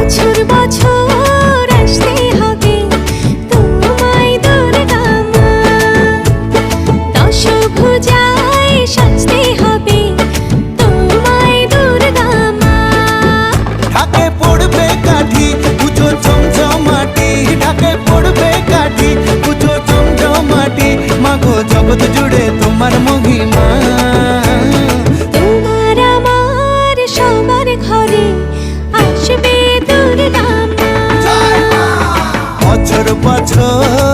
বছর বছর আসতে হবে তোমায় দুর্গা মা, দশভুজায় সাজতে হবে তোমায় দুর্গা মা। ঢাকে পড়বে কাঠি পুজো চমচমাটি, ঢাকে পড়বে কাঠি পুজো চমচমাটি, মাগো জগৎ জুড়ে তোমার মহিমা। তোমার আমার সবার ঘরে আসবে দুর্গা মা। বছর বছর